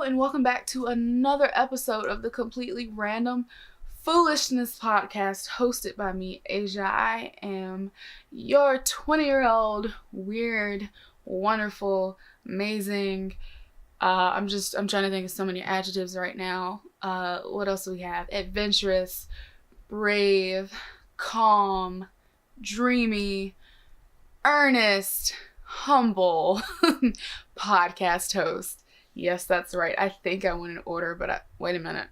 and welcome back to another episode of the Completely Random Foolishness podcast hosted by me, Asia. I am your 20-year-old weird, wonderful, amazing, I'm trying to think of so many adjectives right now. What else do we have? Adventurous, brave, calm, dreamy, earnest, humble podcast host. Yes, that's right. I think I went in order, but wait a minute.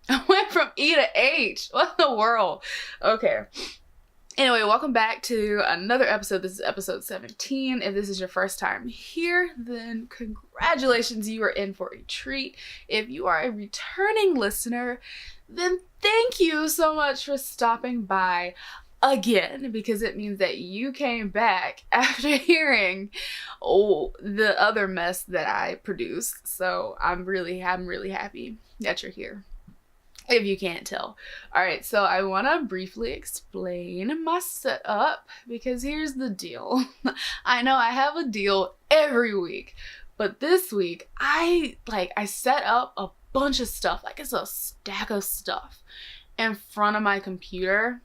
I went from E to H. What in the world? Okay. Anyway, welcome back to another episode. This is episode 17. If this is your first time here, then congratulations, you are in for a treat. If you are a returning listener, then thank you so much for stopping by again, because it means that you came back after hearing the other mess that I produced. So I'm really happy that you're here, if you can't tell. All right, so I want to briefly explain my setup, because here's the deal. I know I have a deal every week, but this week I set up a bunch of stuff, like it's a stack of stuff in front of my computer,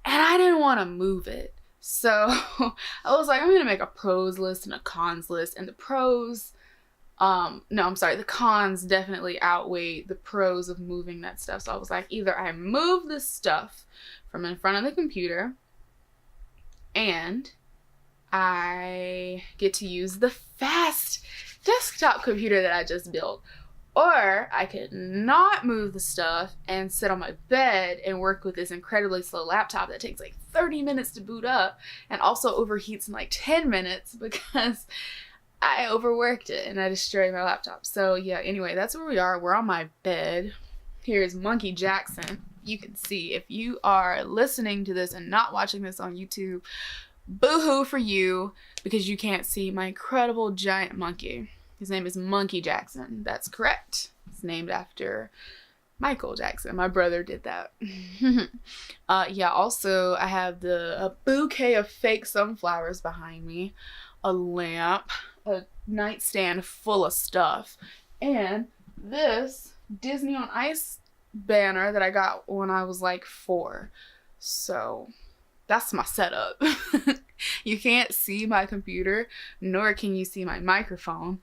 and I didn't want to move it. So I was like, I'm going to make a pros list and a cons list, and the cons definitely outweigh the pros of moving that stuff. So I was like, either I move this stuff from in front of the computer and I get to use the fast desktop computer that I just built, or I could not move the stuff and sit on my bed and work with this incredibly slow laptop that takes like 30 minutes to boot up and also overheats in like 10 minutes because I overworked it and I destroyed my laptop. So yeah, anyway, that's where we are. We're on my bed. Here's Monkey Jackson. You can see, if you are listening to this and not watching this on YouTube, boo-hoo for you, because you can't see my incredible giant monkey. His name is Monkey Jackson. That's correct. It's named after Michael Jackson. My brother did that. Yeah, also I have a bouquet of fake sunflowers behind me, a lamp, a nightstand full of stuff, and this Disney on Ice banner that I got when I was like 4. So that's my setup. You can't see my computer, nor can you see my microphone,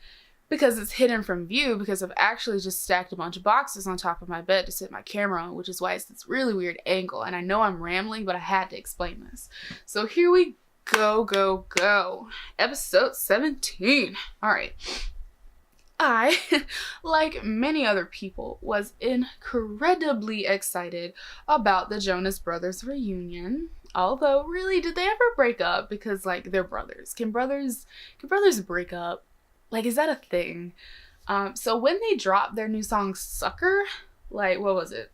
because it's hidden from view, because I've actually just stacked a bunch of boxes on top of my bed to sit my camera on, which is why it's this really weird angle. And I know I'm rambling, but I had to explain this. So here we go. Episode 17. All right. I, like many other people, was incredibly excited about the Jonas Brothers reunion. Although, really, did they ever break up? Because, like, they're brothers. Can brothers break up? Like, is that a thing? So when they dropped their new song, Sucker, like, what was it?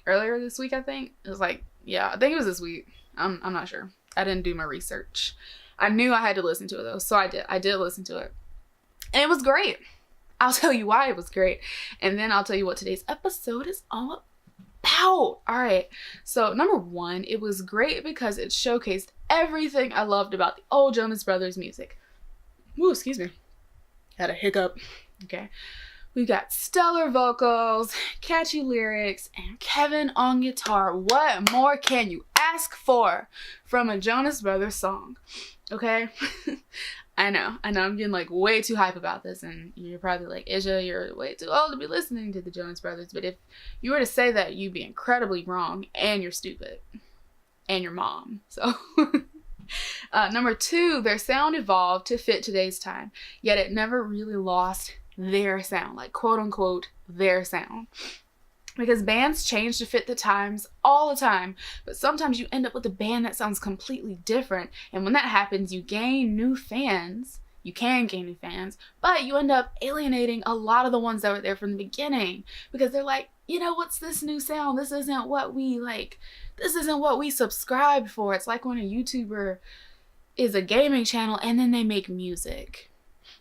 Earlier this week, I think? It was like, yeah, I think it was this week. I'm not sure. I didn't do my research. I knew I had to listen to it, though, so I did. I did listen to it. And it was great. I'll tell you why it was great. And then I'll tell you what today's episode is all about. All right. So, number one, it was great because it showcased everything I loved about the old Jonas Brothers music. Ooh, excuse me. Had a hiccup. Okay. We've got stellar vocals, catchy lyrics, and Kevin on guitar. What more can you ask for from a Jonas Brothers song? Okay? I know I'm getting like way too hype about this, and you're probably like, Isha, you're way too old to be listening to the Jonas Brothers. But if you were to say that, you'd be incredibly wrong, and you're stupid. And your mom. So... number two, their sound evolved to fit today's time, yet it never really lost their sound, like quote unquote their sound, because bands change to fit the times all the time, but sometimes you end up with a band that sounds completely different, and when that happens, you can gain new fans, but you end up alienating a lot of the ones that were there from the beginning, because they're like, what's this new sound? This isn't what we subscribed for. It's like when a YouTuber is a gaming channel and then they make music,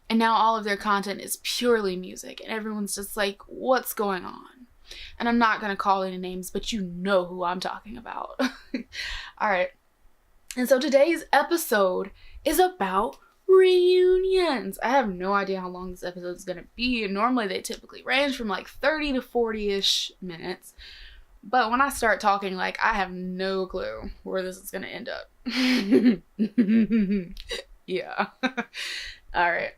and now all of their content is purely music, and everyone's just like, what's going on? And I'm not going to call any names, but you know who I'm talking about. All right. And so today's episode is about reunions. I have no idea how long this episode is going to be. Normally they typically range from like 30 to 40-ish minutes. But when I start talking, like, I have no clue where this is going to end up. Yeah. All right.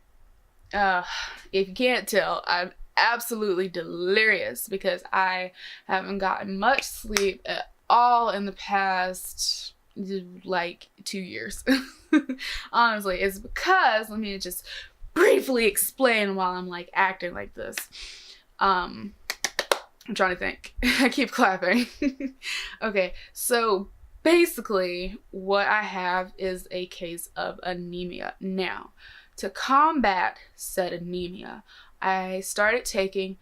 If you can't tell, I'm absolutely delirious because I haven't gotten much sleep at all in the past, like, 2 years. Honestly, it's because, let me just briefly explain while I'm, like, acting like this. I'm trying to think. I keep clapping. Okay, so basically what I have is a case of anemia. Now, to combat said anemia, I started taking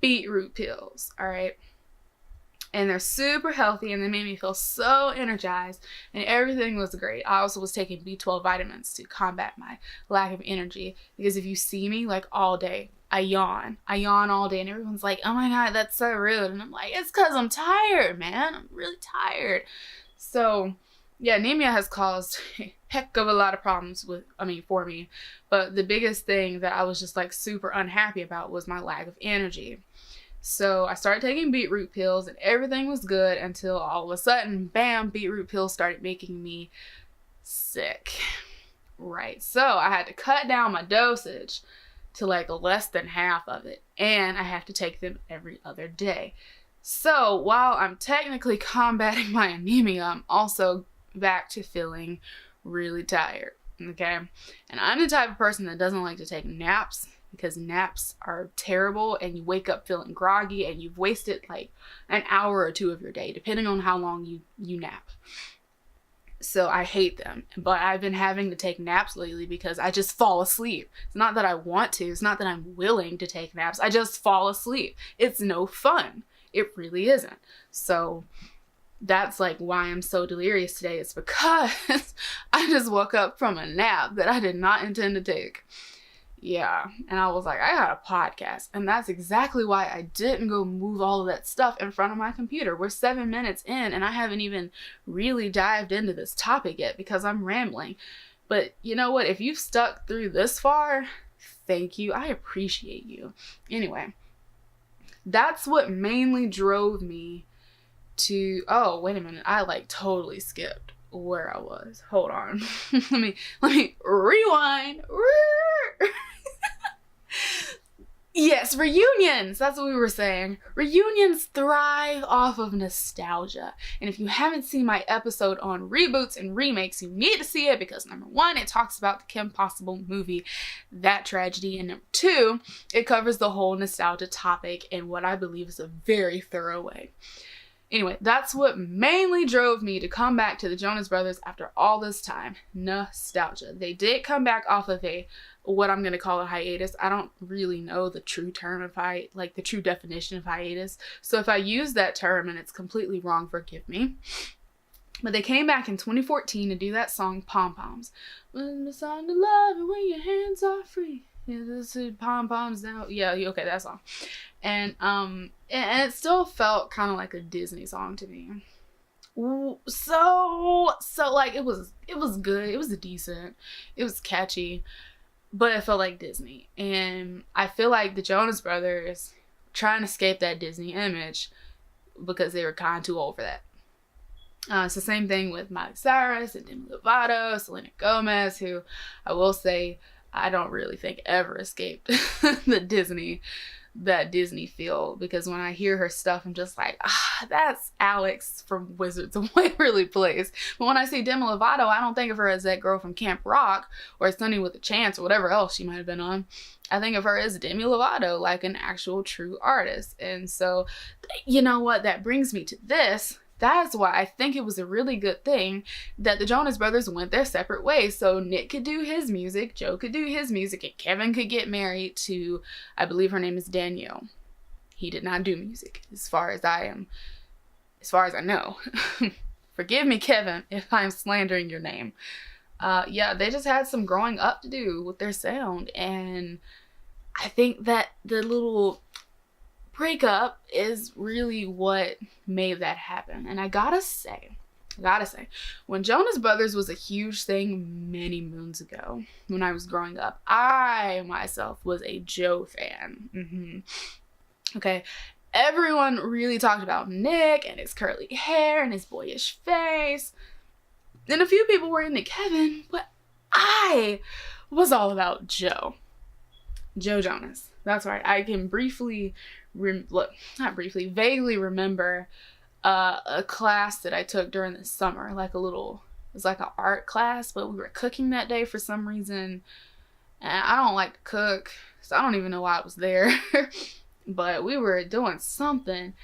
beetroot pills, all right? And they're super healthy and they made me feel so energized and everything was great. I also was taking B12 vitamins to combat my lack of energy because if you see me, like, all day, I yawn all day and everyone's like, oh my God, that's so rude. And I'm like, it's because I'm tired, man. I'm really tired. So yeah, anemia has caused a heck of a lot of problems for me. But the biggest thing that I was just like super unhappy about was my lack of energy. So I started taking beetroot pills and everything was good until all of a sudden, bam, beetroot pills started making me sick. Right. So I had to cut down my dosage to like less than half of it. And I have to take them every other day. So while I'm technically combating my anemia, I'm also back to feeling really tired. Okay. And I'm the type of person that doesn't like to take naps because naps are terrible and you wake up feeling groggy and you've wasted like an hour or two of your day, depending on how long you nap. So I hate them, but I've been having to take naps lately because I just fall asleep. It's not that I want to, it's not that I'm willing to take naps. I just fall asleep. It's no fun. It really isn't. So that's like why I'm so delirious today. It's because I just woke up from a nap that I did not intend to take. Yeah. And I was like, I got a podcast. And that's exactly why I didn't go move all of that stuff in front of my computer. We're 7 minutes in and I haven't even really dived into this topic yet because I'm rambling. But you know what? If you've stuck through this far, thank you. I appreciate you. Anyway, that's what mainly drove me to, oh, wait a minute. I like totally skipped where I was. Hold on. let me rewind. Yes, reunions. That's what we were saying. Reunions thrive off of nostalgia. And if you haven't seen my episode on reboots and remakes, you need to see it because number one, it talks about the Kim Possible movie, that tragedy. And number two, it covers the whole nostalgia topic in what I believe is a very thorough way. Anyway, that's what mainly drove me to come back to the Jonas Brothers after all this time. Nostalgia. They did come back off of what I'm going to call a hiatus. I don't really know the true term the true definition of hiatus. So if I use that term and it's completely wrong, forgive me. But they came back in 2014 to do that song, Pom Poms. When the song to love and when your hands are free. This is pom poms now. Yeah, okay, that song. And it still felt kind of like a Disney song to me. So like it was good. It was decent. It was catchy, but it felt like Disney. And I feel like the Jonas Brothers trying to escape that Disney image because they were kind of too old for that. It's the same thing with Miley Cyrus and Demi Lovato, Selena Gomez, who I will say I don't really think ever escaped that Disney feel, because when I hear her stuff, I'm just like, that's Alex from Wizards of Waverly Place. But when I see Demi Lovato, I don't think of her as that girl from Camp Rock or Sunny with a Chance or whatever else she might have been on. I think of her as Demi Lovato, like an actual true artist. And so, you know what? That brings me to this. That's why I think it was a really good thing that the Jonas Brothers went their separate ways. So Nick could do his music, Joe could do his music, and Kevin could get married to, I believe her name is Danielle. He did not do music, as far as I know. Forgive me, Kevin, if I'm slandering your name. Yeah, they just had some growing up to do with their sound. And I think that the little breakup is really what made that happen. And I gotta say, I gotta say, when Jonas Brothers was a huge thing many moons ago, when I was growing up, I myself was a Joe fan. Okay, everyone really talked about Nick and his curly hair and his boyish face. And a few people were into Kevin, but I was all about Joe. Joe Jonas. That's right. I can vaguely remember a class that I took during the summer, it was like an art class, but we were cooking that day for some reason. And I don't like to cook, so I don't even know why I was there. But we were doing something,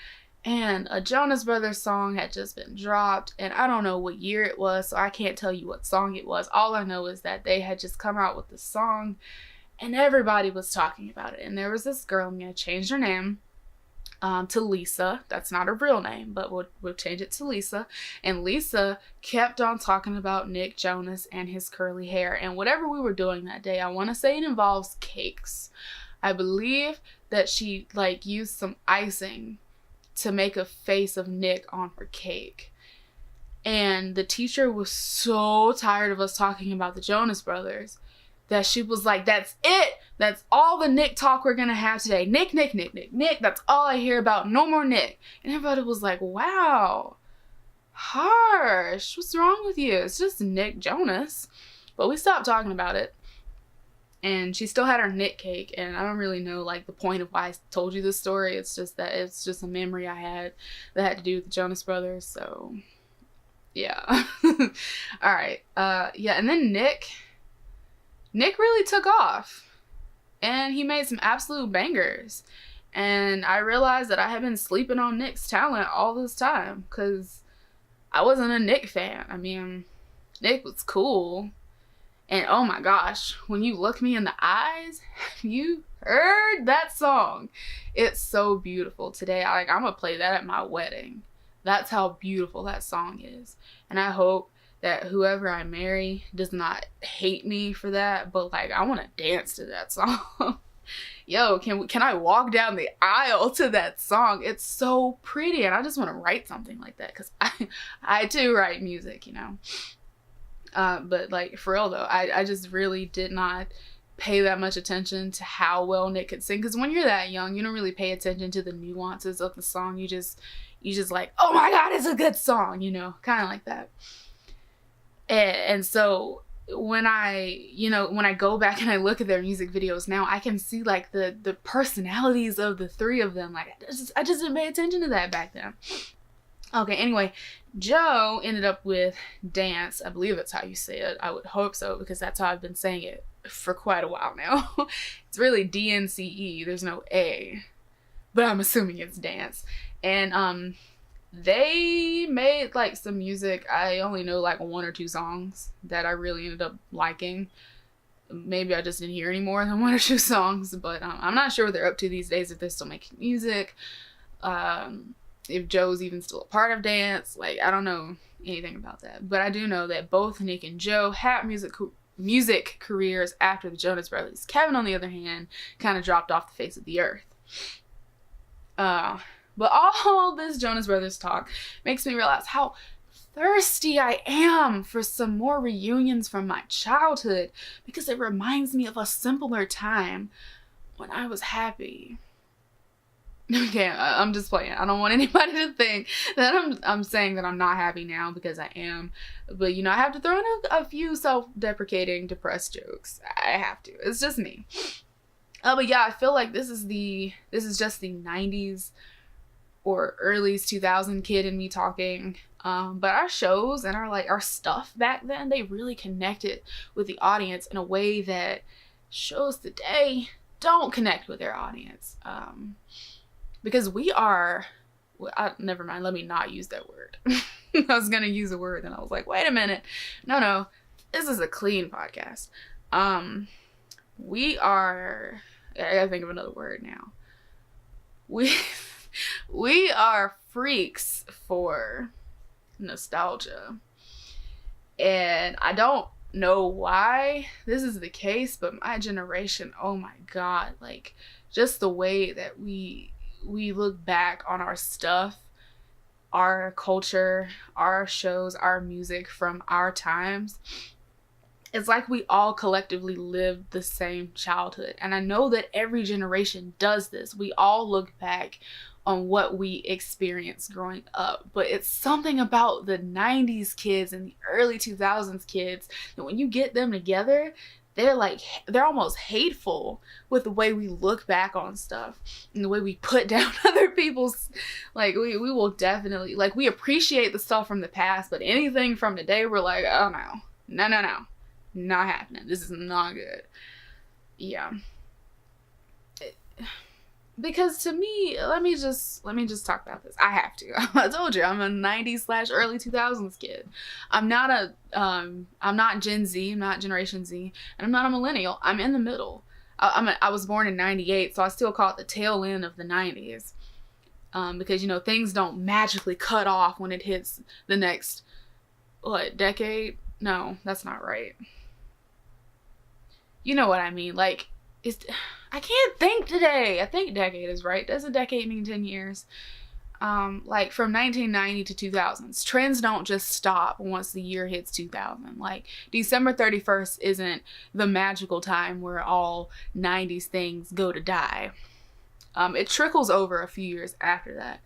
and a Jonas Brothers song had just been dropped, and I don't know what year it was, so I can't tell you what song it was. All I know is that they had just come out with the song, and everybody was talking about it. And there was this girl, I'm going to change her name to Lisa. That's not her real name, but we'll change it to Lisa. And Lisa kept on talking about Nick Jonas and his curly hair. And whatever we were doing that day, I want to say it involves cakes. I believe that she used some icing to make a face of Nick on her cake. And the teacher was so tired of us talking about the Jonas Brothers that she was like, that's it. That's all the Nick talk we're going to have today. Nick, Nick, Nick, Nick, Nick. That's all I hear about. No more Nick. And everybody was like, wow, harsh. What's wrong with you? It's just Nick Jonas. But we stopped talking about it. And she still had her Nick cake, and I don't really know the point of why I told you this story. It's just that it's just a memory I had that had to do with the Jonas Brothers. So yeah. All right. Yeah. And then Nick really took off, and he made some absolute bangers. And I realized that I had been sleeping on Nick's talent all this time because I wasn't a Nick fan. I mean, Nick was cool. And oh my gosh, when you look me in the eyes, have you heard that song? It's so beautiful. Today, I'm gonna play that at my wedding. That's how beautiful that song is. And I hope that whoever I marry does not hate me for that, but I want to dance to that song. Yo, can I walk down the aisle to that song? It's so pretty, and I just want to write something like that because I too write music, But for real though, I just really did not pay that much attention to how well Nick could sing. Because when you're that young, you don't really pay attention to the nuances of the song. You just oh my God, it's a good song, kind of like that. And so when I go back and I look at their music videos now, I can see the personalities of the three of them. I just didn't pay attention to that back then. Okay, anyway, Joe ended up with Dance. I believe that's how you say it. I would hope so, because that's how I've been saying it for quite a while now. It's really DNCE. There's no A. But I'm assuming it's Dance. And they made some music. I only know 1 or 2 songs that I really ended up liking. Maybe I just didn't hear any more than 1 or 2 songs. But I'm not sure what they're up to these days, if they're still making music. If Joe's even still a part of Dance. I don't know anything about that. But I do know that both Nick and Joe had music careers after the Jonas Brothers. Kevin, on the other hand, kind of dropped off the face of the earth. But all this Jonas Brothers talk makes me realize how thirsty I am for some more reunions from my childhood, because it reminds me of a simpler time when I was happy. Okay, I'm just playing. I don't want anybody to think that I'm saying that I'm not happy now, because I am. But I have to throw in a few self-deprecating, depressed jokes. I have to. It's just me. But yeah, I feel like this is just the 90s or early 2000 kid in me talking. But our shows and our stuff back then, they really connected with the audience in a way that shows today don't connect with their audience. Because we are, never mind, let me not use that word. I was going to use a word and I was like, wait a minute. No, this is a clean podcast. We are, I gotta think of another word now. We are freaks for nostalgia. And I don't know why this is the case, but my generation, oh my God, just the way that we look back on our stuff our culture, our shows, our music from our times, it's like we all collectively lived the same childhood. And I know that every generation does this. We all look back on what we experienced growing up. But it's something about the 90s kids and the early 2000s kids that when you get them together, they're almost hateful with the way we look back on stuff and the way we put down other people's, like, we will definitely, like, we appreciate the stuff from the past, but anything from today, we're like, oh no, not happening. This is not good. Yeah. Because to me, let me just talk about this. I have to. I told you, I'm a 90s / early 2000s kid. I'm not Gen Z, I'm not Generation Z, and I'm not a millennial. I'm in the middle. I was born in 98, so I still call it the tail end of the 90s. Because, you know, things don't magically cut off when it hits the next, decade? No, that's not right. You know what I mean? Like, I can't think today. I think decade is right. Does a decade mean 10 years? Like from 1990 to 2000s. Trends don't just stop once the year hits 2000. Like December 31st isn't the magical time where all 90s things go to die. It trickles over a few years after that.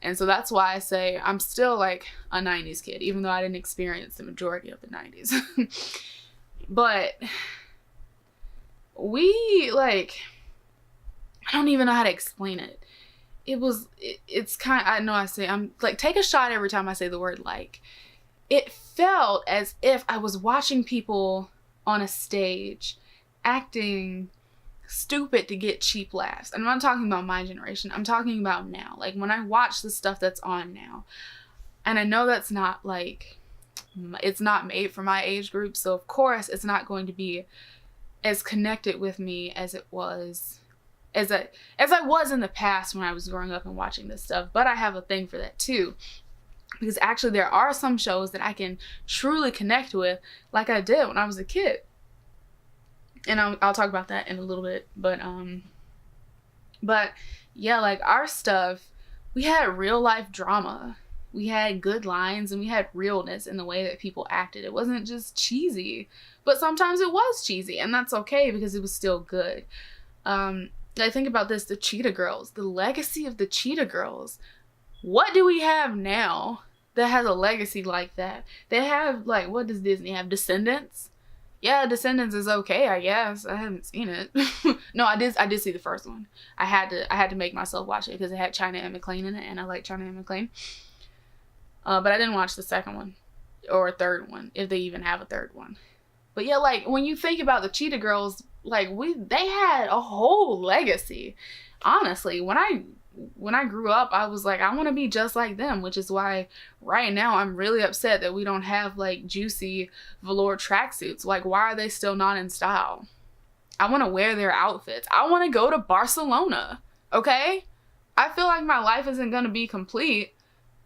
And so that's why I say I'm still like a 90s kid, even though I didn't experience the majority of the 90s. But I don't even know how to explain it. It's kind of, I know I say, I'm like, take a shot every time I say the word like. It felt as if I was watching people on a stage acting stupid to get cheap laughs. And I'm not talking about my generation. I'm talking about now. Like when I watch the stuff that's on now, and I know that's not like, it's not made for my age group. So of course it's not going to be as connected with me as it was, as I was in the past when I was growing up and watching this stuff. But I have a thing for that too, because actually there are some shows that I can truly connect with, like I did when I was a kid. And I'll talk about that in a little bit. But yeah, like our stuff, we had real life drama. We had good lines and we had realness in the way that people acted. It wasn't just cheesy, but sometimes it was cheesy, and that's okay because it was still good. I think about this, the Cheetah Girls, the legacy of the Cheetah Girls. What do we have now that has a legacy like that? They have, like, what does Disney have? Descendants? Yeah, Descendants is okay, I guess. I haven't seen it. No, I did see the first one. I had to make myself watch it because it had China and McClain in it, and I like China and McClain. But I didn't watch the second one or a third one, if they even have a third one. But yeah, like when you think about the Cheetah Girls, like they had a whole legacy. Honestly, when I grew up, I was like, I want to be just like them, which is why right now I'm really upset that we don't have like juicy velour tracksuits. Like, why are they still not in style? I want to wear their outfits. I want to go to Barcelona. Okay? I feel like my life isn't going to be complete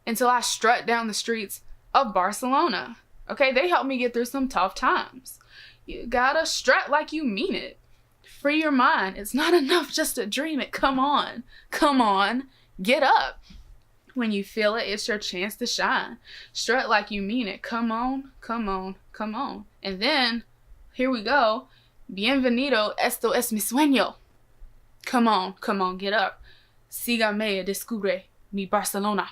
until I strut down the streets of Barcelona. Okay, they helped me get through some tough times. You gotta strut like you mean it. Free your mind. It's not enough just to dream it. Come on. Get up. When you feel it, it's your chance to shine. Strut like you mean it. Come on. And then, here we go. Bienvenido, esto es mi sueño. Come on, get up. Sígame, descubre mi Barcelona.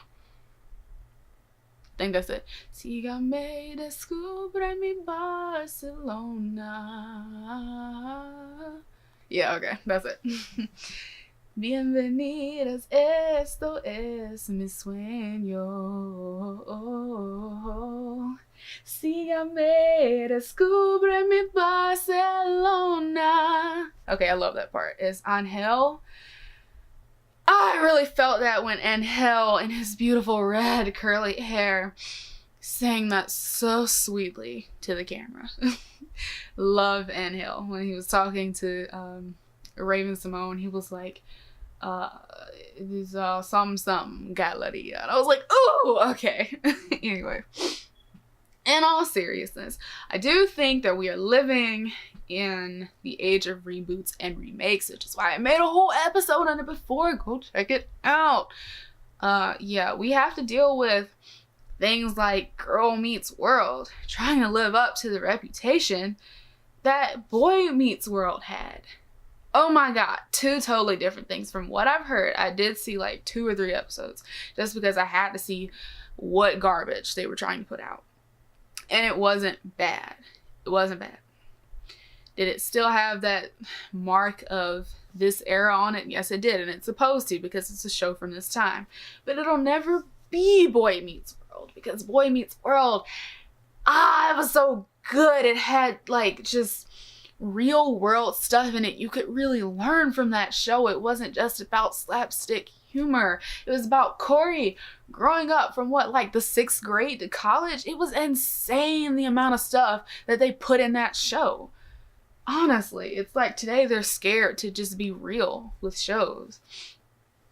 I think that's it. Sígame, descubre mi Barcelona. Yeah, okay, that's it. Bienvenidas, esto es mi sueño. Sígame, descubre mi Barcelona. Okay, I love that part. It's Angel. I really felt that when Angel in his beautiful red curly hair sang that so sweetly to the camera. Love Angel. When he was talking to Raven Simone, he was like, this some galleria. And I was like, ooh, okay. Anyway, in all seriousness, I do think that we are living in the age of reboots and remakes, which is why I made a whole episode on it before. Go check it out. Yeah, we have to deal with things like Girl Meets World, trying to live up to the reputation that Boy Meets World had. Oh my god, two totally different things from what I've heard. I did see like 2 or 3 episodes just because I had to see what garbage they were trying to put out. And it wasn't bad. It wasn't bad. Did it still have that mark of this era on it? Yes, it did. And it's supposed to, because it's a show from this time. But it'll never be Boy Meets World, because Boy Meets World, it was so good. It had like just real world stuff in it. You could really learn from that show. It wasn't just about slapstick humor. It was about Corey growing up from like the 6th grade to college. It was insane the amount of stuff that they put in that show. Honestly, it's like today they're scared to just be real with shows.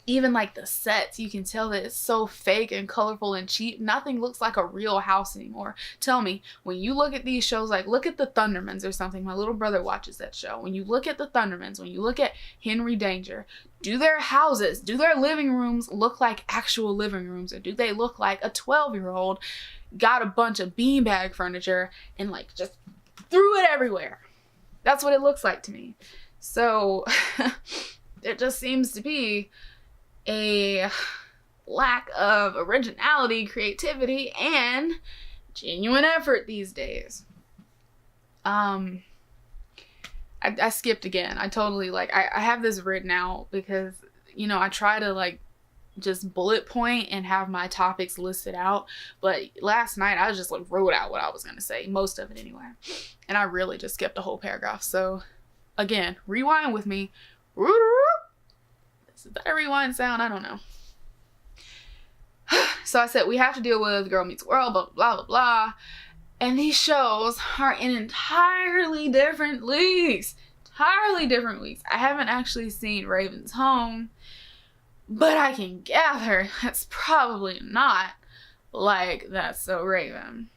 Even like the sets, you can tell that it's so fake and colorful and cheap. Nothing looks like a real house anymore. Tell me, when you look at these shows, like look at the Thundermans or something. My little brother watches that show. When you look at the Thundermans, when you look at Henry Danger, do their houses, do their living rooms look like actual living rooms? Or do they look like a 12-year-old got a bunch of beanbag furniture and like just threw it everywhere? That's what it looks like to me. So there just seems to be a lack of originality, creativity, and genuine effort these days. I skipped again. I totally I have this written out because, you know, I try to like just bullet point and have my topics listed out. But last night I just like wrote out what I was going to say, most of it anyway. And I really just skipped a whole paragraph. So again, rewind with me. Is that a rewind sound? I don't know. So I said we have to deal with Girl Meets World, blah, blah, blah, blah. And these shows are in entirely different leagues. Entirely different leagues. I haven't actually seen Raven's Home, but I can gather that's probably not like That's So Raven.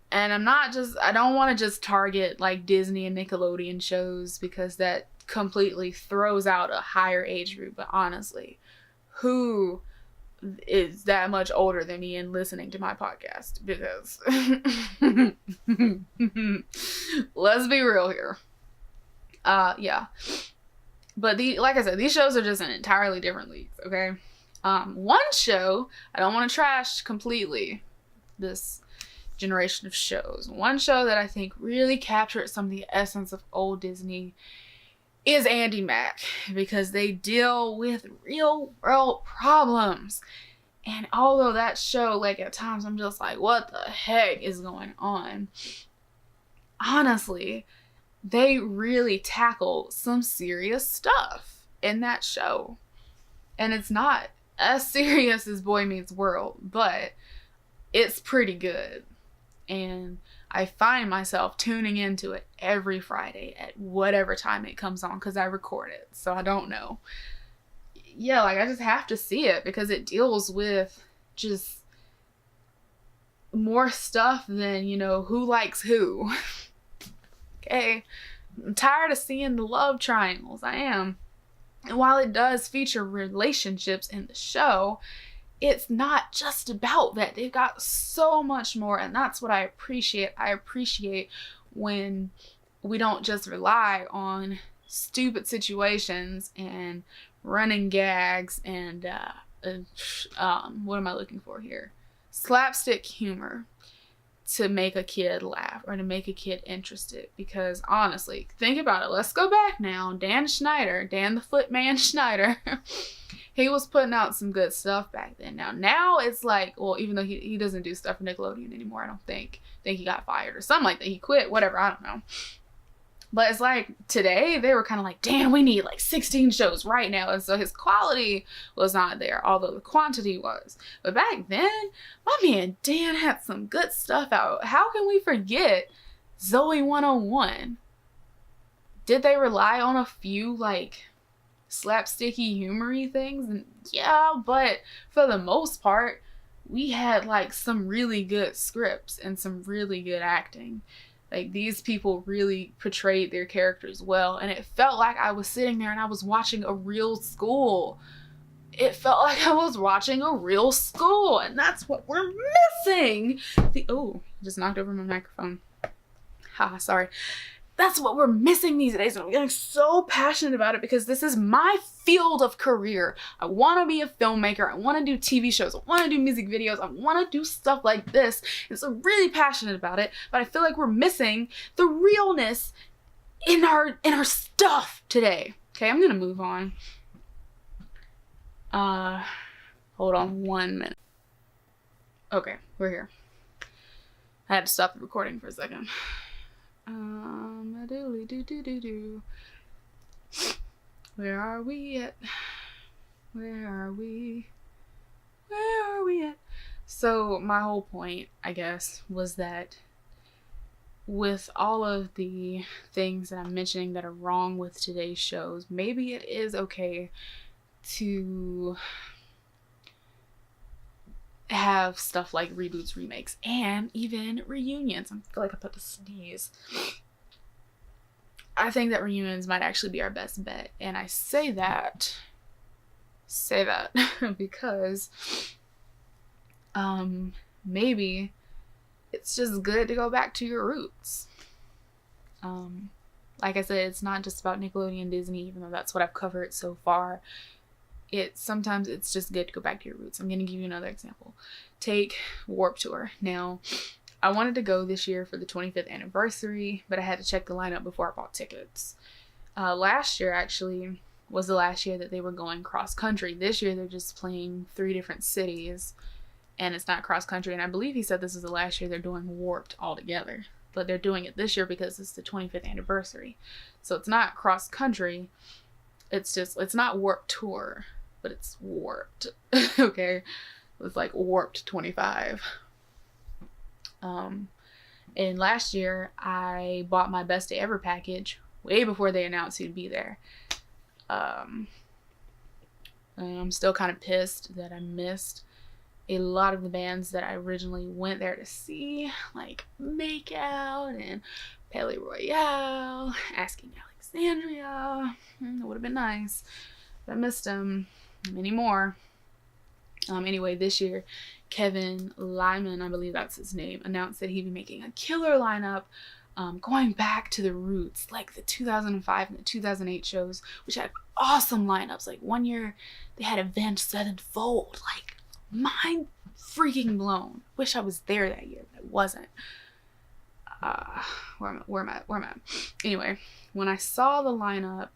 And I don't want to just target like Disney and Nickelodeon shows because that completely throws out a higher age group. But honestly, who is that much older than me and listening to my podcast? Because let's be real here. Yeah. But like I said, these shows are just in entirely different leagues, okay? One show, I don't want to trash completely this generation of shows. One show that I think really captured some of the essence of old Disney is Andy Mack, because they deal with real world problems. And although that show, like at times I'm just like, what the heck is going on? Honestly, they really tackle some serious stuff in that show. And it's not as serious as Boy Meets World, but it's pretty good. And I find myself tuning into it every Friday at whatever time it comes on, because I record it, so I don't know. Yeah, like I just have to see it because it deals with just more stuff than, you know, who likes who. Okay, I'm tired of seeing the love triangles. I am. And while it does feature relationships in the show, it's not just about that. They've got so much more, and that's what I appreciate. I appreciate when we don't just rely on stupid situations and running gags and what am I looking for here? Slapstick humor to make a kid laugh or to make a kid interested. Because honestly, think about it. Let's go back now. Dan the Footman Schneider, he was putting out some good stuff back then. Now it's like, well, even though he doesn't do stuff for Nickelodeon anymore, I don't think. I think he got fired or something like that. He quit, whatever, I don't know. But it's like today they were kind of like, damn, we need like 16 shows right now. And so his quality was not there, although the quantity was. But back then, my man Dan had some good stuff out. How can we forget Zoe 101? Did they rely on a few like slapsticky, humory things? And yeah, but for the most part, we had like some really good scripts and some really good acting. Like, these people really portrayed their characters well, and it felt like I was sitting there and I was watching a real school. it felt like I was watching a real school, and that's what we're missing. Just knocked over my microphone. Sorry. That's what we're missing these days, and I'm getting so passionate about it because this is my field of career. I want to be a filmmaker. I want to do TV shows. I want to do music videos. I want to do stuff like this, and so I'm really passionate about it, but I feel like we're missing the realness in our stuff today. Okay, I'm gonna move on. Hold on 1 minute. Okay, we're here. I had to stop the recording for a second. Where are we at? Where are we? Where are we at? So my whole point, I guess, was that with all of the things that I'm mentioning that are wrong with today's shows, maybe it is okay to have stuff like reboots, remakes, and even reunions. I feel like I put to sneeze. I think that reunions might actually be our best bet, and I say that because maybe it's just good to go back to your roots. Like I said, it's not just about Nickelodeon and Disney, even though that's what I've covered so far. Sometimes it's just good to go back to your roots. I'm going to give you another example. Take Warped Tour. Now, I wanted to go this year for the 25th anniversary, but I had to check the lineup before I bought tickets. Last year, actually, was the last year that they were going cross-country. This year, they're just playing 3 different cities, and it's not cross-country. And I believe he said this is the last year they're doing Warped altogether. But they're doing it this year because it's the 25th anniversary. So it's not cross-country. It's not Warped Tour, but it's Warped. Okay? It's like Warped 25. And last year, I bought my Best Day Ever package way before they announced he'd be there. I'm still kind of pissed that I missed a lot of the bands that I originally went there to see, like Makeout and Pele Royale, Asking Alexandria. It would have been nice, but I missed them. Many more. Anyway, this year, Kevin Lyman, I believe that's his name, announced that he'd be making a killer lineup, going back to the roots, like the 2005 and the 2008 shows, which had awesome lineups. Like one year, they had Avenged Sevenfold. Like, mind freaking blown. Wish I was there that year, but I wasn't. Where am I? Anyway, when I saw the lineup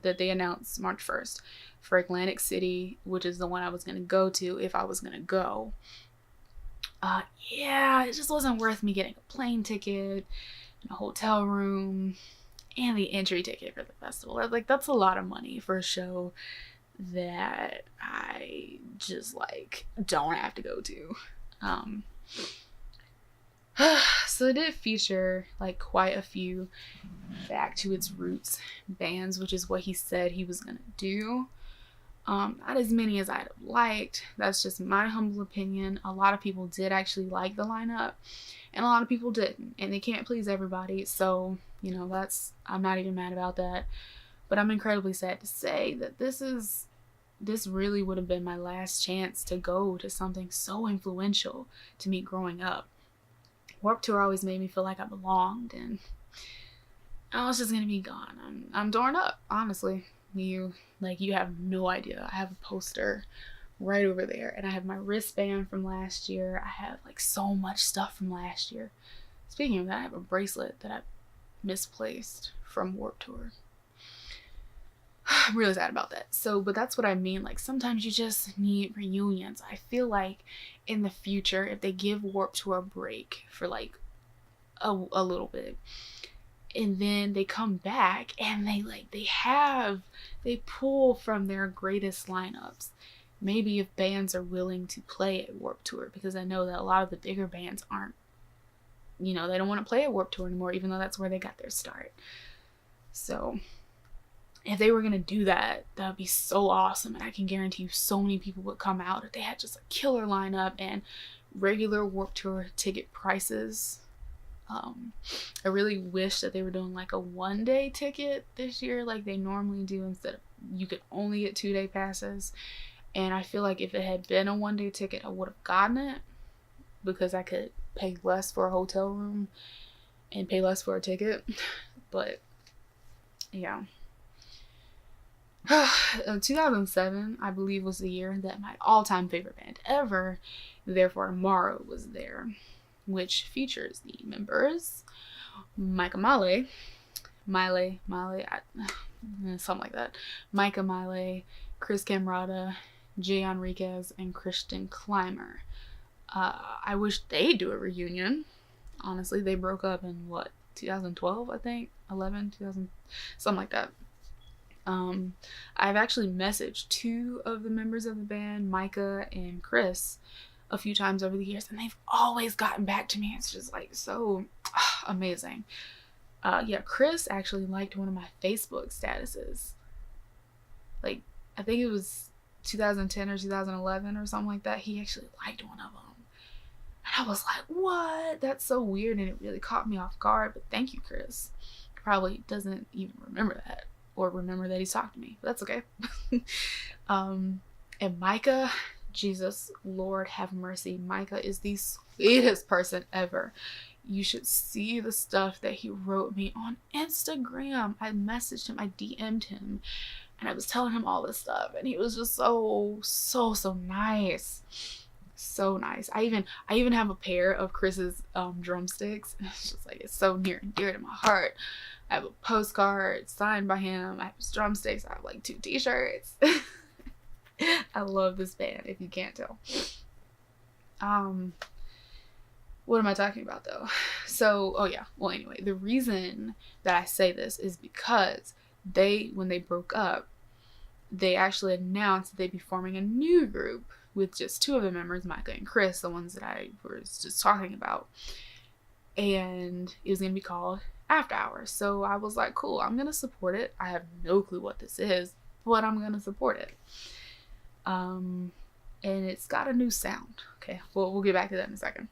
that they announced March 1st for Atlantic City, which is the one I was going to go to if I was going to go, it just wasn't worth me getting a plane ticket and a hotel room and the entry ticket for the festival. Like, that's a lot of money for a show that I just like don't have to go to. So it did feature like quite a few back to its roots bands, which is what he said he was gonna do. Not as many as I'd have liked. That's just my humble opinion. A lot of people did actually like the lineup, and a lot of people didn't, and they can't please everybody. So, you know, I'm not even mad about that. But I'm incredibly sad to say that this really would have been my last chance to go to something so influential to me growing up. Warped Tour always made me feel like I belonged, and I was just gonna be gone. I'm torn up, honestly. You have no idea. I have a poster right over there, and I have my wristband from last year. I have like so much stuff from last year. Speaking of that, I have a bracelet that I misplaced from Warped Tour. I'm really sad about that. But that's what I mean. Like, sometimes you just need reunions. I feel like in the future, if they give Warped Tour a break for like a little bit, and then they come back and they pull from their greatest lineups. Maybe if bands are willing to play at Warped Tour, because I know that a lot of the bigger bands aren't, they don't want to play at Warped Tour anymore, even though that's where they got their start. So if they were going to do that, that would be so awesome. And I can guarantee you so many people would come out if they had just a killer lineup and regular Warped Tour ticket prices. I really wish that they were doing like a one-day ticket this year like they normally do instead of you could only get 2-day passes. And I feel like if it had been a 1-day ticket, I would have gotten it because I could pay less for a hotel room and pay less for a ticket. But yeah. 2007, I believe, was the year that my all-time favorite band ever, Therefore Tomorrow, was there, which features the members Micah Miley, something like that, Micah Miley, Chris Camrata, Jay Enriquez, and Christian Clymer. I wish they'd do a reunion. Honestly, they broke up in 2012, I think, 2000, something like that. I've actually messaged 2 of the members of the band, Micah and Chris, a few times over the years, and they've always gotten back to me. It's just like so amazing. Yeah, Chris actually liked one of my Facebook statuses. Like, I think it was 2010 or 2011 or something like that. He actually liked one of them. And I was like, what? That's so weird, and it really caught me off guard. But thank you, Chris. He probably doesn't even remember that, or remember that he's talked to me. But that's okay. And Micah, Jesus, Lord have mercy. Micah is the sweetest person ever. You should see the stuff that he wrote me on Instagram. I messaged him, I DM'd him, and I was telling him all this stuff, and he was just so nice. So nice. I even have a pair of Chris's drumsticks. It's just like, it's so near and dear to my heart. I have a postcard signed by him. I have his drumsticks. I have like 2 t-shirts. I love this band, if you can't tell. What am I talking about though? So, oh yeah. Well, anyway, the reason that I say this is because when they broke up, they actually announced that they'd be forming a new group with just 2 of the members, Micah and Chris, the ones that I was just talking about. And it was going to be called After Hours. So I was like, cool, I'm going to support it. I have no clue what this is, but I'm going to support it. And it's got a new sound. Okay, we'll get back to that in a second.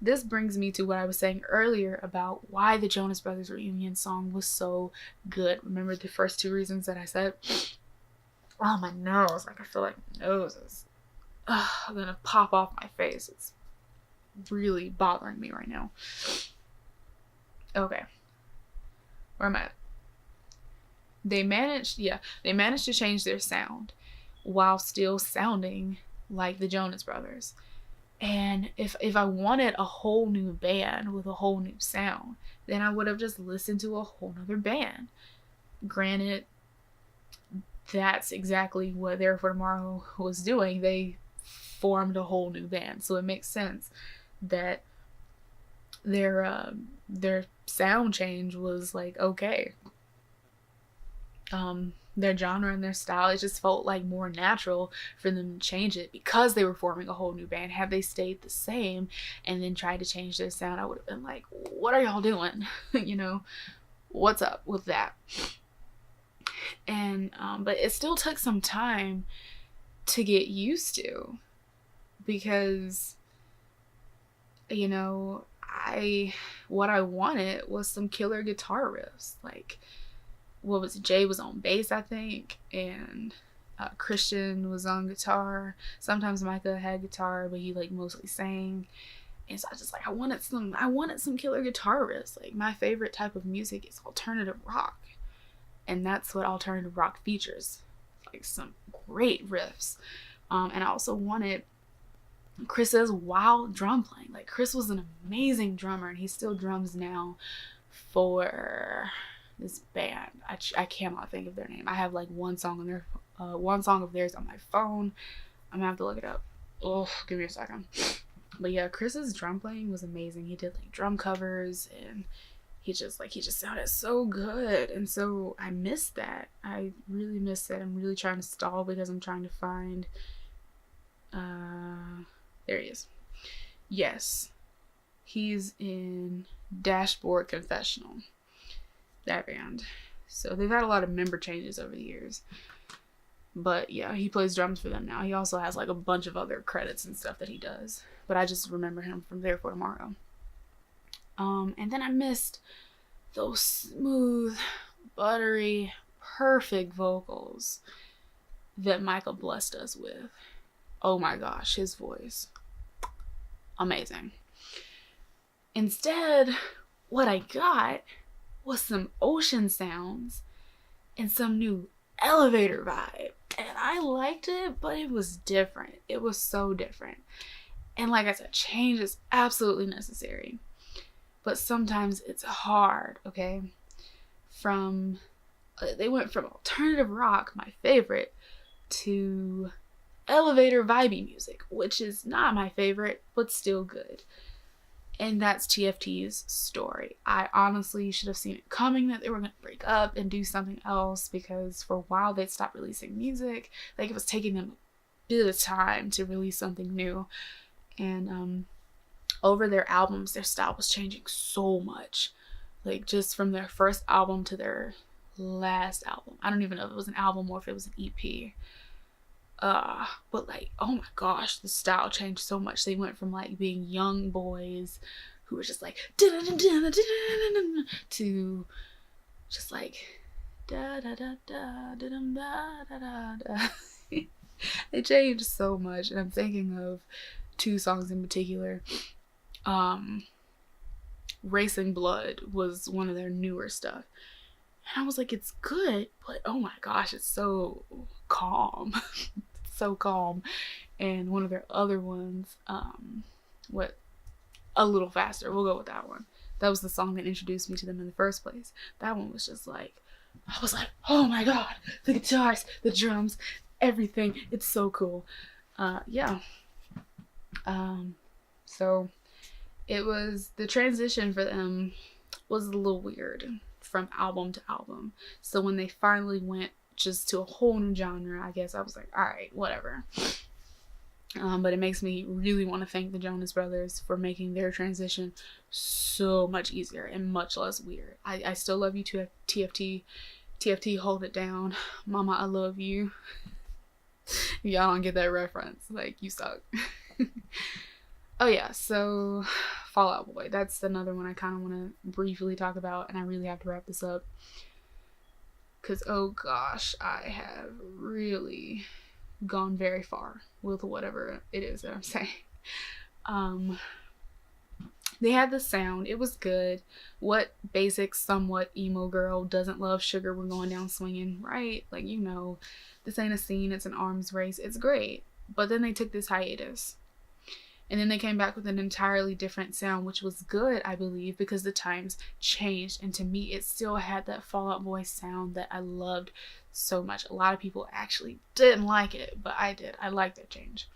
This brings me to what I was saying earlier about why the Jonas Brothers reunion song was so good. Remember the first 2 reasons that I said? Oh, my nose. Like, I feel like my nose is gonna pop off my face. It's really bothering me right now. Okay. Where am I at? They managed to change their sound while still sounding like the Jonas Brothers. And if I wanted a whole new band with a whole new sound, then I would have just listened to a whole nother band. Granted, that's exactly what Therefore Tomorrow was doing. They formed a whole new band, so it makes sense that their sound change was like okay. Their genre and their style, it just felt like more natural for them to change it because they were forming a whole new band. Had they stayed the same and then tried to change their sound, I would have been like, what are y'all doing? You know, what's up with that? And but it still took some time to get used to, because you know, what I wanted was some killer guitar riffs. Like, what was it? Jay was on bass, I think, and Christian was on guitar. Sometimes Micah had guitar, but he like mostly sang. And so I just like, I wanted some killer guitar riffs. Like, my favorite type of music is alternative rock, and that's what alternative rock features, like some great riffs. And I also wanted Chris's wild drum playing. Like, Chris was an amazing drummer, and he still drums now for this band. I cannot think of their name. I have like one song of theirs on my phone. I'm gonna have to look it up. Oh, give me a second. But yeah, Chris's drum playing was amazing. He did like drum covers, and he just sounded so good. And so I missed that. I really missed that. I'm really trying to stall because I'm trying to find there he is. Yes, he's in Dashboard Confessional, that band. So they've had a lot of member changes over the years, but yeah, he plays drums for them now. He also has like a bunch of other credits and stuff that he does, but I just remember him from Therefore Tomorrow. And then I missed those smooth, buttery, perfect vocals that Michael blessed us with. Oh my gosh, his voice. Amazing. Instead, what I got was some ocean sounds and some new elevator vibe. And I liked it, but it was different. It was so different. And like I said, change is absolutely necessary. But sometimes it's hard, okay? They went from alternative rock, my favorite, to elevator vibey music, which is not my favorite, but still good. And that's TFT's story. I honestly should have seen it coming that they were going to break up and do something else, because for a while they'd stopped releasing music. Like, it was taking them a bit of time to release something new. And over their albums, their style was changing so much. Like, just from their first album to their last album. I don't even know if it was an album or if it was an EP. But like, oh my gosh, the style changed so much. They went from like being young boys who were just like to just like da da da da da da da da. It changed so much, and I'm thinking of two songs in particular. Racing Blood was one of their newer stuff, and I was like, it's good, but oh my gosh, it's so calm. So calm. And one of their other ones, A Little Faster, we'll go with that one. That was the song that introduced me to them in the first place. That one was just like, I was like, oh my god, the guitars, the drums, everything, it's so cool. Yeah. So it was, the transition for them was a little weird from album to album. So when they finally went just to a whole new genre, I guess I was like, all right, whatever. But it makes me really want to thank the Jonas Brothers for making their transition so much easier and much less weird. I still love you, TFT. TFT, hold it down. Mama, I love you. Y'all don't get that reference. Like, you suck. Oh yeah, so Fall Out Boy. That's another one I kind of want to briefly talk about, and I really have to wrap this up. Because, oh gosh, I have really gone very far with whatever it is that I'm saying. They had the sound. It was good. What basic, somewhat emo girl doesn't love Sugar We're Going Down Swinging, right? Like, you know, this ain't a scene, it's an arms race. It's great. But then they took this hiatus. And then they came back with an entirely different sound, which was good, I believe, because the times changed. And to me, it still had that Fall Out Boy sound that I loved so much. A lot of people actually didn't like it, but I did. I liked that change.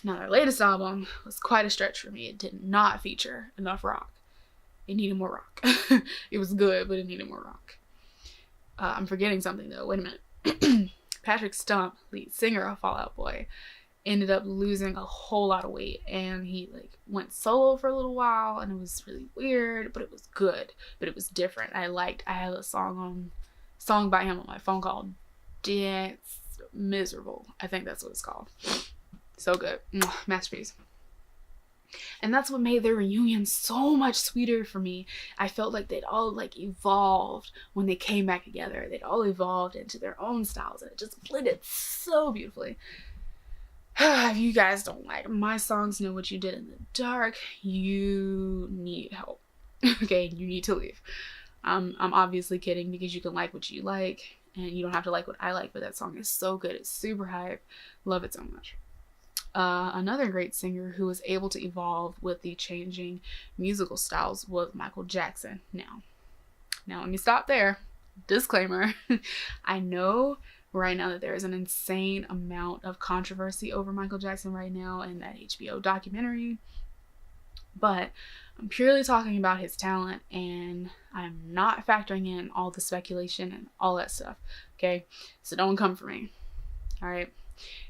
Now, their latest album was quite a stretch for me. It did not feature enough rock. It needed more rock. It was good, but it needed more rock. I'm forgetting something, though. Wait a minute. Patrick Stump, lead singer of Fall Out Boy, ended up losing a whole lot of weight, and he like went solo for a little while, and it was really weird, but it was good, but it was different. I had a song by him on my phone called Dance Miserable. I think that's what it's called. So good. Masterpiece. And that's what made their reunion so much sweeter for me. I felt like they'd all like evolved when they came back together. They'd all evolved into their own styles, and it just blended so beautifully. If you guys don't like my songs, Know What You Did in the Dark, you need help. Okay, you need to leave. I'm obviously kidding, because you can like what you like, and you don't have to like what I like, but that song is so good. It's super hype. Love it so much. Another great singer who was able to evolve with the changing musical styles was Michael Jackson. Now let me stop there. Disclaimer. I know right now that there is an insane amount of controversy over Michael Jackson right now and that HBO documentary, but I'm purely talking about his talent, and I'm not factoring in all the speculation and all that stuff, okay? So don't come for me, all right?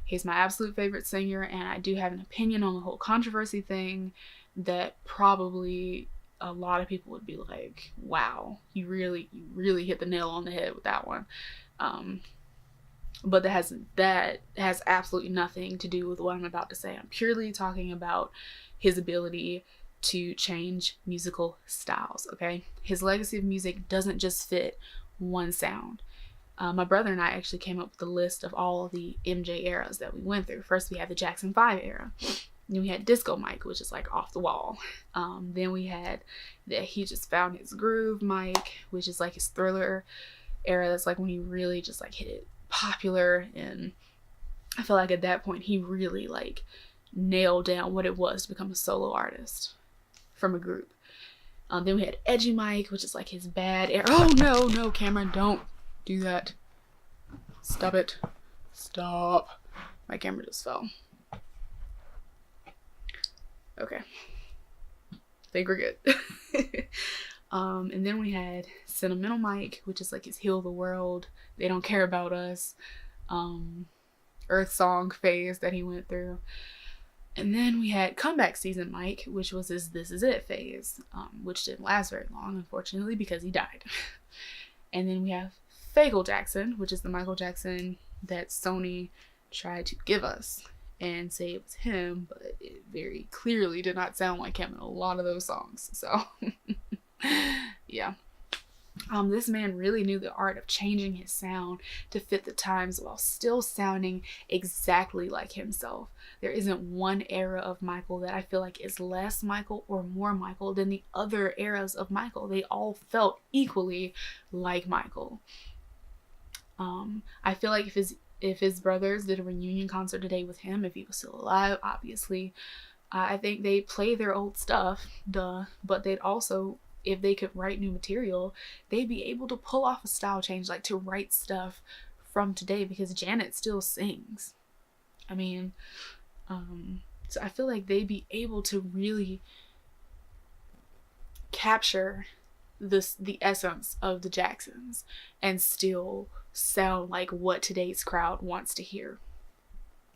He's my absolute favorite singer, and I do have an opinion on the whole controversy thing that probably a lot of people would be like, wow, you really hit the nail on the head with that one. But that has absolutely nothing to do with what I'm about to say. I'm purely talking about his ability to change musical styles, okay? His legacy of music doesn't just fit one sound. My brother and I actually came up with a list of all the MJ eras that we went through. First, we had the Jackson 5 era. Then we had Disco Mike, which is like off the wall. Then we had that he just found his groove Mike, which is like his Thriller era. That's like when he really just like hit it popular. And I feel like at that point he really like nailed down what it was to become a solo artist from a group. Then we had Edgy Mike, which is like his bad era. Oh no, Cameron, don't do that. Stop it. Stop. My camera just fell. Okay. I think we're good. And then we had Sentimental Mike, which is like his Heal the World, They Don't Care About Us, Earth Song phase that he went through. And then we had Comeback Season Mike, which was his This Is It phase, which didn't last very long, unfortunately, because he died. And then we have Fagle Jackson, which is the Michael Jackson that Sony tried to give us and say it was him, but it very clearly did not sound like him in a lot of those songs. So, yeah. This man really knew the art of changing his sound to fit the times while still sounding exactly like himself. There isn't one era of Michael that I feel like is less Michael or more Michael than the other eras of Michael. They all felt equally like Michael. I feel like if his brothers did a reunion concert today with him, if he was still alive, obviously, I think they'd play their old stuff, but they'd also, if they could write new material, they'd be able to pull off a style change, like to write stuff from today, because Janet still sings. I mean, so I feel like they'd be able to really capture the essence of the Jacksons and still sound like what today's crowd wants to hear.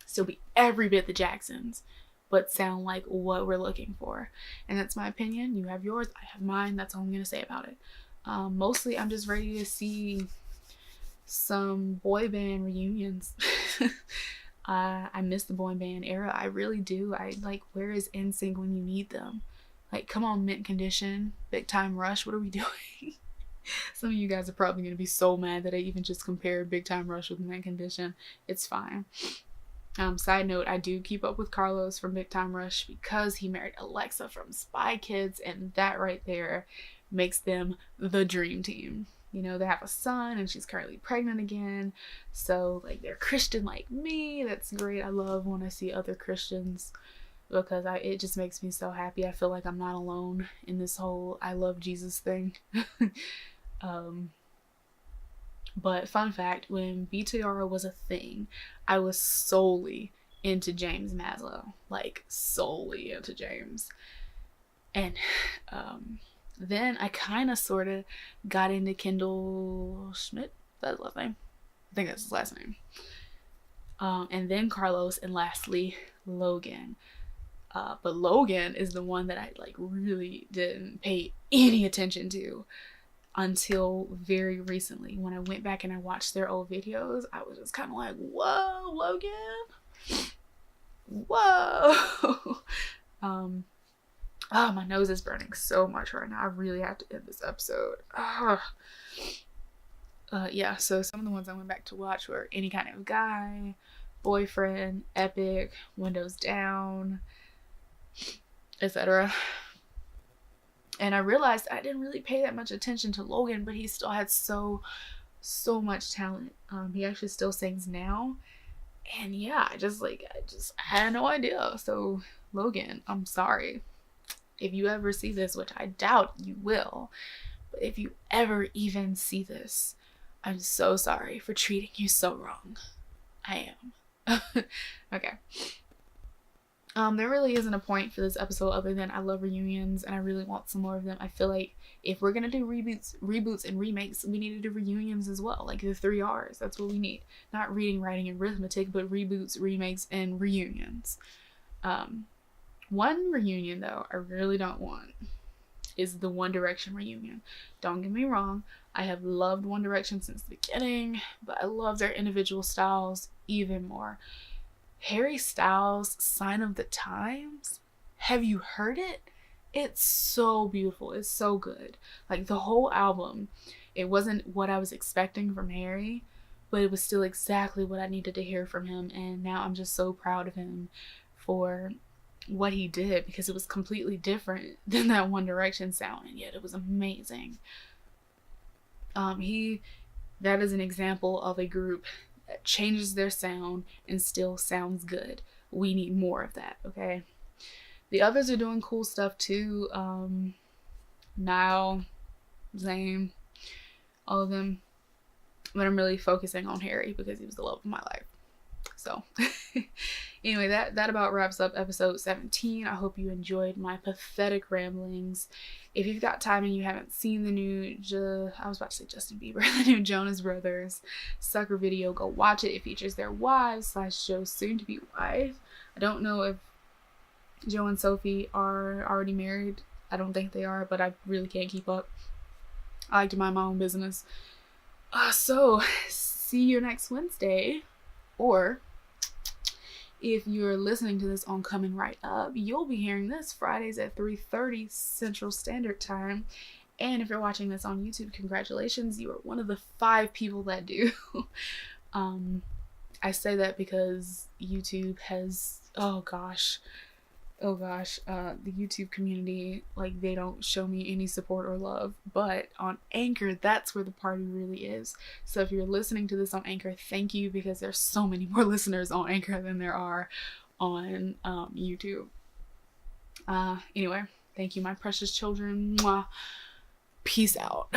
Still be every bit the Jacksons, but sound like what we're looking for. And that's my opinion. You have yours, I have mine. That's all I'm gonna say about it. Mostly I'm just ready to see some boy band reunions. I miss the boy band era. I really do. Where is NSYNC when you need them? Like, come on, Mint Condition, Big Time Rush, what are we doing? Some of you guys are probably going to be so mad that I even just compared Big Time Rush with Mint Condition. It's fine. Side note, I do keep up with Carlos from Big Time Rush because he married Alexa from Spy Kids, and that right there makes them the dream team. You know, they have a son and she's currently pregnant again. So, like, they're Christian like me. That's great. I love when I see other Christians because it just makes me so happy. I feel like I'm not alone in this whole I love Jesus thing. But fun fact, when BTR was a thing, I was solely into James Maslow. Like, solely into James. And then I kind of sort of got into Kendall Schmidt. That's his last name. I think that's his last name. And then Carlos, and lastly, Logan. But Logan is the one that I really didn't pay any attention to until very recently. When I went back and I watched their old videos, I was just kind of like, whoa, Logan. Whoa. Oh, my nose is burning so much right now. I really have to end this episode. Yeah, so some of the ones I went back to watch were Any Kind of Guy, Boyfriend, Epic, Windows Down, etc. And I realized I didn't really pay that much attention to Logan, but he still had so much talent. He actually still sings now. And yeah, I just had no idea. So Logan, I'm sorry. If you ever see this, which I doubt you will, but if you ever even see this, I'm so sorry for treating you so wrong. I am. Okay. There really isn't a point for this episode other than I love reunions and I really want some more of them. I feel like if we're gonna do reboots and remakes, we need to do reunions as well. Like the 3 R's. That's what we need. Not reading, writing, and arithmetic, but reboots, remakes, and reunions. One reunion though I really don't want is the One Direction reunion. Don't get me wrong, I have loved One Direction since the beginning, but I love their individual styles even more. Harry Styles' Sign of the Times, have you heard it? It's so beautiful. It's so good. Like, the whole album It wasn't what I was expecting from Harry, but it was still exactly what I needed to hear from him. And now I'm just so proud of him for what he did, because it was completely different than that One Direction sound, and yet it was amazing. That is an example of a group that changes their sound and still sounds good. We need more of that, okay? The others are doing cool stuff too. Niall, Zayn, all of them. But I'm really focusing on Harry because he was the love of my life. So anyway, that about wraps up episode 17. I hope you enjoyed my pathetic ramblings. If you've got time and you haven't seen the new, I was about to say Justin Bieber, the new Jonas Brothers sucker video, go watch it. It features their wives / Joe's soon-to-be wife. I don't know if Joe and Sophie are already married. I don't think they are, but I really can't keep up. I like to mind my own business. So, see you next Wednesday. Or, if you're listening to this on Coming Right Up, you'll be hearing this Fridays at 3:30 Central Standard Time. And if you're watching this on YouTube, congratulations. You are one of the 5 people that do. I say that because YouTube has, oh gosh, the YouTube community, like, they don't show me any support or love, but on Anchor, that's where the party really is. So if you're listening to this on Anchor, thank you, because there's so many more listeners on Anchor than there are on YouTube. Anyway, thank you, my precious children. Mwah. Peace out.